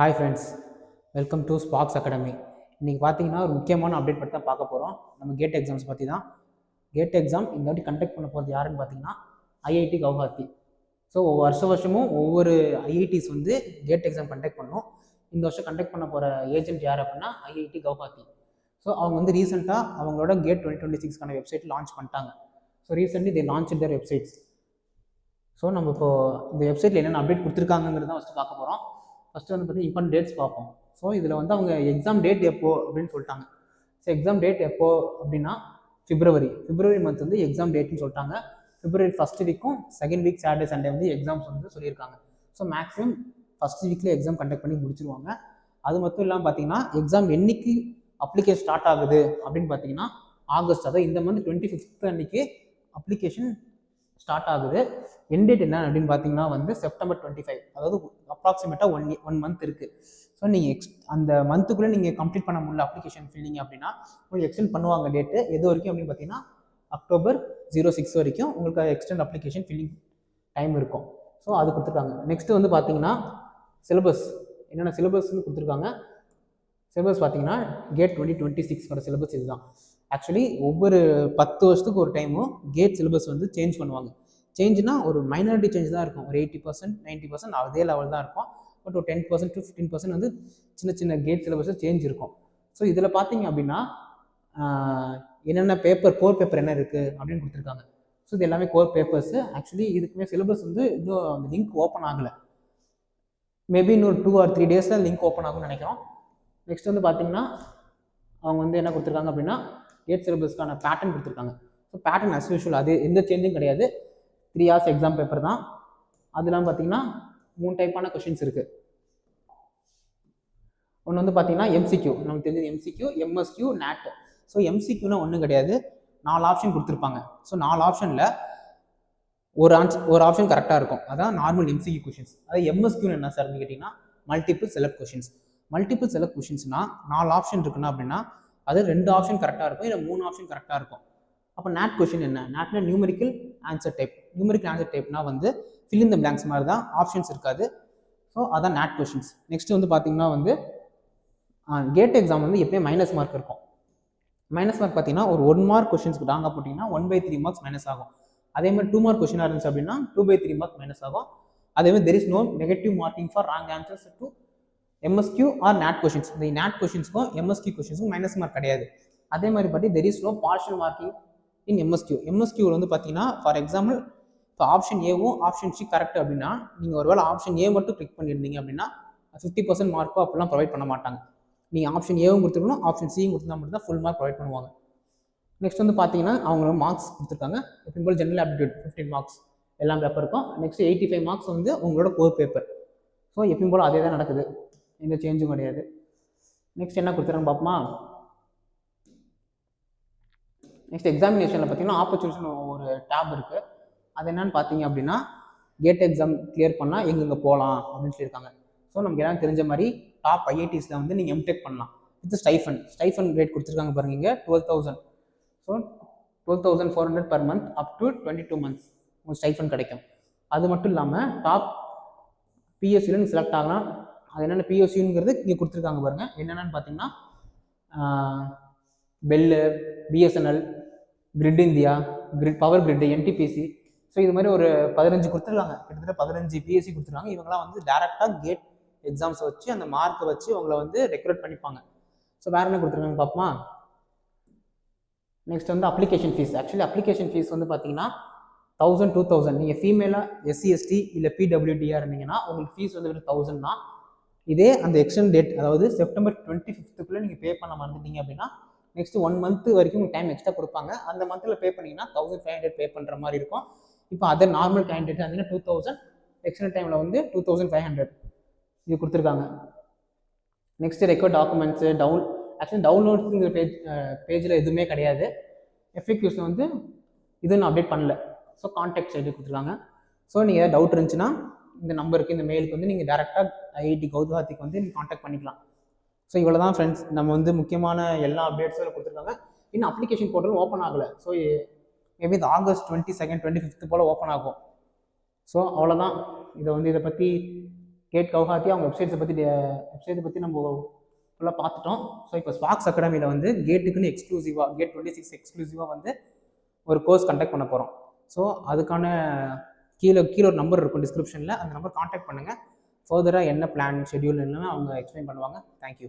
Hi friends, welcome to Sparks academy. இன்றைக்கி பார்த்தீங்கன்னா ஒரு முக்கியமான அப்டேட் பற்றி தான் பார்க்க போகிறோம். நம்ம கேட் எக்ஸாம்ஸ் பற்றி தான். கேட் எக்ஸாம் இந்த வாட்டி கண்டக்ட் பண்ண போகிறது யாருன்னு பார்த்தீங்கன்னா ஐஐடி கவுஹாத்தி. ஸோ வருஷமும் ஒவ்வொரு ஐஐடிஸ் வந்து கேட் எக்ஸாம் கண்டக்ட் பண்ணும். இந்த வருஷம் கண்டக்ட் பண்ண போகிற ஏஜென்ட் யார் அப்படின்னா ஐஐடி கவுஹாத்தி. ஸோ அவங்க வந்து ரீசெண்டாக அவங்களோட கேட் 2026 வெப்சைட் லான்ச் பண்ணிட்டாங்க. So recently they launch their websites. So நம்ம இப்போ இந்த வெப்சைட்டில் என்னென்ன அப்டேட் கொடுத்துருக்காங்கிறது தான் ஃபஸ்ட்டு பார்க்க போகிறோம். ஃபஸ்ட்டு வந்து பார்த்தீங்கன்னா இம்பார்ட்டன்ட் டேட்ஸ் பார்ப்போம். ஸோ இதில் வந்து அவங்க எக்ஸாம் டேட் எப்போ அப்படின்னு சொல்லிட்டாங்க. ஸோ எக்ஸாம் டேட் எப்போ அப்படின்னா பிப்ரவரி மந்த் வந்து எக்ஸாம் டேட்னு சொல்லிட்டாங்க. பிப்ரவரி ஃபஸ்ட் வீக்கும் செகண்ட் வீக் சாட்டர்டே சண்டே வந்து எக்ஸாம்ஸ் வந்து சொல்லியிருக்காங்க. ஸோ மேக்ஸிமம் ஃபஸ்ட் வீக்கில் எக்ஸாம் கண்டக்ட் பண்ணி முடிச்சிருவாங்க. அது மட்டும் இல்லாமல் பார்த்தீங்கன்னா எக்ஸாம் என்னைக்கு அப்ளிகேஷன் ஸ்டார்ட் ஆகுது அப்படின்னு பார்த்தீங்கன்னா ஆகஸ்ட், அதாவது இந்த மந்த் 25 அன்னைக்கு அப்ளிகேஷன் ஸ்டார்ட் ஆகுது. என் டேட் என்ன அப்படின்னு பார்த்தீங்கன்னா வந்து செப்டம்பர் 25, அதாவது அப்ராக்சிமேட்டாக ஒன் மந்த் இருக்குது. ஸோ நீங்கள் அந்த மந்த்துக்குள்ளே நீங்கள் கம்ப்ளீட் பண்ண முடியல அப்ளிகேஷன் ஃபில்லிங் அப்படின்னா உங்களுக்கு எக்ஸ்டெண்ட் பண்ணுவாங்க டேட்டு. எது வரைக்கும் அப்படின்னு பார்த்தீங்கன்னா October 06 வரைக்கும் உங்களுக்கு எக்ஸ்டெண்ட் அப்ளிகேஷன் ஃபில்லிங் டைம் இருக்கும். ஸோ அது கொடுத்துருக்காங்க. நெக்ஸ்ட்டு வந்து பார்த்தீங்கன்னா சிலபஸ், என்னென்ன சிலபஸ்ன்னு கொடுத்துருக்காங்க. சிலபஸ் பார்த்தீங்கன்னா கேட் 2026 சிலபஸ் இதுதான். ஆக்சுவலி ஒவ்வொரு 10 வருஷத்துக்கு ஒரு டைமும் கேட் சிலபஸ் வந்து சேஞ்ச் பண்ணுவாங்க. சேஞ்சுனா ஒரு மைனாரிட்டி சேஞ்ச் தான் இருக்கும். ஒரு 80% 90% அதே லெவல் தான் இருக்கும். பட் ஒரு 10% to 15% வந்து சின்ன சின்ன கேட் சிலபஸில் சேஞ்ச் இருக்கும். ஸோ இதில் பார்த்தீங்க அப்படின்னா என்னென்ன கோர் பேப்பர் என்ன இருக்குது அப்படின்னு கொடுத்துருக்காங்க. ஸோ இது எல்லாமே கோர் பேப்பர்ஸு. ஆக்சுவலி இதுக்குமே சிலபஸ் வந்து இன்னும் அந்த லிங்க் ஓப்பன் ஆகலை. மேபி இன்னொரு 2 or 3 டேஸில் லிங்க் ஓப்பன் ஆகும்னு நினைக்கிறோம். நெக்ஸ்ட் வந்து பார்த்தீங்கன்னா அவங்க வந்து என்ன கொடுத்துருக்காங்க அப்படின்னா கேட் சிலபஸ்க்கான பேட்டர்ன் கொடுத்துருக்காங்க. ஸோ பேட்டர்ன் அஸ் யூஷுவல், அது எந்த சேஞ்சும் கிடையாது. 3 hours எக்ஸாம் பேப்பர் தான். அதெல்லாம் பார்த்தீங்கன்னா 3 டைப்பான கொஷின்ஸ் இருக்குது. ஒன்று வந்து பார்த்தீங்கன்னா எம்சிக்யூ, நமக்கு தெரிஞ்சது எம்சிக்யூ, எம்எஸ்கியூ, நேட். ஸோ எம்சிக்யூனா ஒன்றும் கிடையாது, 4 ஆப்ஷன் கொடுத்துருப்பாங்க. ஸோ 4 ஆப்ஷனில் ஒரு ஆப்ஷன் கரெக்டாக இருக்கும். அதான் நார்மல் எம்சிக்யூ கொஷின்ஸ். அதாவது எம்எஸ்கியூன்னு என்ன சார் கேட்டிங்கன்னா multiple select questions. Multiple select கொஷின்ஸ்னால் 4 ஆப்ஷன் இருக்குன்னா அப்படின்னா அது 2 ஆப்ஷன் கரெக்டாக இருக்கும், இல்லை 3 ஆப்ஷன் கரெக்டாக இருக்கும். அப்போ நேட் கொஷின் என்ன? நேட்னா numerical answer type. Numerical answer டைப்னா வந்து ஃபில் இன் த பிளாங்க்ஸ் மாதிரி தான், ஆப்ஷன்ஸ் இருக்காது. ஸோ அதான் நேட் கொஷின்ஸ். நெக்ஸ்ட் வந்து பார்த்தீங்கன்னா வந்து கேட் எக்ஸாம் வந்து எப்பயும் மைனஸ் மார்க் இருக்கும். மைனஸ் மார்க் பார்த்தீங்கன்னா ஒரு 1 மார்க் கொஷின்ஸ்க்கு டாங்க போட்டிங்கன்னா 1/3 மார்க்ஸ் மைனஸ் ஆகும். அதே மாதிரி 2 மார்க் கொஷினாக இருந்துச்சு அப்படின்னா 2/3 மார்க் மைனஸ் ஆகும். அதே மாதிரி there is no negative marking for wrong answers to MSQ or NAT questions. இந்த நேட் கொஷின்ஸ்க்கும் எம்எஸ்கியூ கொஷின்ஸ்க்கும் மைனஸ் மார்க் கிடையாது. அதே மாதிரி பற்றி there is no partial marking in MSQ. எம்எஸ்கியூவில் வந்து பார்த்தீங்கன்னா ஃபார் எக்ஸாம்பிள் இப்போ ஆப்ஷன் ஏவும் ஆப்ஷன் சி கரெக்ட் அப்படின்னா நீங்கள் ஒருவேளை ஆப்ஷன் ஏ மட்டும் கிளிக் பண்ணியிருந்தீங்க அப்படின்னா 50% மார்க்கோ அப்படிலாம் ப்ரொவைட் பண்ண மாட்டாங்க. நீங்கள் ஆப்ஷன் ஏவும் கொடுத்துருக்கணும், ஆப்ஷன் சியும் கொடுத்தா மட்டும் தான் ஃபுல் மார்க் ப்ரொவைட் பண்ணுவாங்க. நெக்ஸ்ட் வந்து பார்த்தீங்கன்னா அவங்க மார்க்ஸ் கொடுத்துருக்காங்க. எப்பயும் போல் ஜென்ரல் ஆப்டிடியூட் 15 மார்க்ஸ் எல்லாம் பேப்பருக்கும். நெக்ஸ்ட் 85 மார்க்ஸ் வந்து உங்களோட கோர் பேப்பர். ஸோ எப்பயும் போல் அதே தான் நடக்குது, எந்த சேஞ்சும் கிடையாது. நெக்ஸ்ட் என்ன கொடுத்துருக்காங்க பார்ப்போமா. நெக்ஸ்ட் எக்ஸாமினேஷனில் பார்த்தீங்கன்னா ஆப்பர்ச்சுனிட்டின்னு ஒரு டேப் இருக்குது. அது என்னன்னு பார்த்தீங்க அப்படின்னா கேட் எக்ஸாம் கிளியர் பண்ணால் எங்கெங்கே போகலாம் அப்படின்னு சொல்லியிருக்காங்க. ஸோ நமக்கு என்ன தெரிஞ்ச மாதிரி டாப் ஐஐடிஸில் வந்து நீங்கள் எம்டெக் பண்ணலாம். இது ஸ்டைஃபன் ரேட் கொடுத்துருக்காங்க பாருங்க, இங்கே 12,000. So 12,400 per month up to 22 months உங்களுக்கு ஸ்டைஃபன் கிடைக்கும். அது மட்டும் இல்லாமல் டாப் பிஎஸ்சியில் நீங்கள் செலக்ட் ஆகலாம். அது என்னென்ன பிஎஸ்சிங்கிறது இங்கே கொடுத்துருக்காங்க பாருங்கள். என்னென்னு பார்த்தீங்கன்னா bell, BSNL, grid India, power grid, NTPC. So இது மாதிரி ஒரு 15 கொடுத்துருக்காங்க. கிட்டத்தட்ட 15 பிஎஸ்சி கொடுத்துருக்காங்க. இவங்களாம் வந்து டேரெக்டாக கேட் எக்ஸாம்ஸை வச்சு அந்த மார்க்கை வச்சு அவங்கள வந்து ரெக்ரூட் பண்ணிப்பாங்க. ஸோ வேறு என்ன கொடுத்துருக்காங்க பார்ப்போமா. நெக்ஸ்ட் வந்து application fees. Actually application fees வந்து பார்த்தீங்கன்னா 1,000 2,000. நீங்கள் ஃபீமேலாக எஸ்சி எஸ்டி இல்லை பிடபிள்யூடியாக இருந்தீங்கன்னா உங்களுக்கு ஃபீஸ் வந்து வெறும் 1,000 தான். இதே அந்த எக்ஸ்டெண்ட் டேட், அதாவது செப்டம்பர் 25 நீங்கள் பே பண்ண மறந்துட்டீங்க அப்படின்னா நெக்ஸ்ட் 1 month வரைக்கும் டைம் எக்ஸ்ட்ரா கொடுப்பாங்க. அந்த மந்தில் பே பண்ணிங்கன்னா 1,500 பே பண்ணுற மாதிரி இருக்கும். இப்போ அதர் நார்மல் கேண்டிடேட் வந்து 2,000, எக்ஸ்டெண்ட் டைமில் வந்து 2,500 இது கொடுத்துருக்காங்க. நெக்ஸ்ட் ரெக்கார்ட் டாக்குமெண்ட்ஸு ஆக்சுவலி டவுன்லோட்ஸுங்கிற பேஜில் எதுவுமே கிடையாது. எஃப்ஏக்யூஸில் வந்து இது நான் அப்டேட் பண்ணல. ஸோ கான்டாக்ட் சைடு கொடுத்துருக்காங்க. ஸோ நீங்கள் ஏதாவது டவுட் இருந்துச்சுன்னா இந்த நம்பருக்கு, இந்த மெயிலுக்கு வந்து நீங்கள் டேரெக்டாக ஐஐடி கவுஹாத்திக்கு வந்து நீங்கள் கான்டாக்ட் பண்ணிக்கலாம். ஸோ இவ்வளோ தான் ஃப்ரெண்ட்ஸ், நம்ம வந்து முக்கியமான எல்லா அப்டேட்ஸும் கொடுத்துருக்காங்க. இன்னும் அப்ளிகேஷன் போர்ட்டல் ஓப்பன் ஆகலை. ஸோ மேபி இந்த August 22, 25 போல் ஓப்பன் ஆகும். ஸோ அவ்வளோதான். இதை பற்றி கேட் கவுஹாத்தி அவங்க வெப்சைட்ஸை பற்றி நம்ம ஃபுல்லாக பார்த்துட்டோம். ஸோ இப்போ ஸ்பார்க்ஸ் அகாடமியில் வந்து கேட்டுக்குன்னு எக்ஸ்க்ளூசிவாக கேட் 26 எக்ஸ்க்ளூசிவாக வந்து ஒரு கோர்ஸ் கண்டக்ட் பண்ண போகிறோம். ஸோ அதுக்கான கீழே ஒரு நம்பர் இருக்கும் டிஸ்கிரிப்ஷனில், அந்த நம்பர் காண்டாக்ட் பண்ணுங்கள். ஃபர்தராக என்ன பிளான் ஷெட்யூல் என்னன்னு அவங்க எக்ஸ்பிளைன் பண்ணுவாங்க. தேங்க்யூ.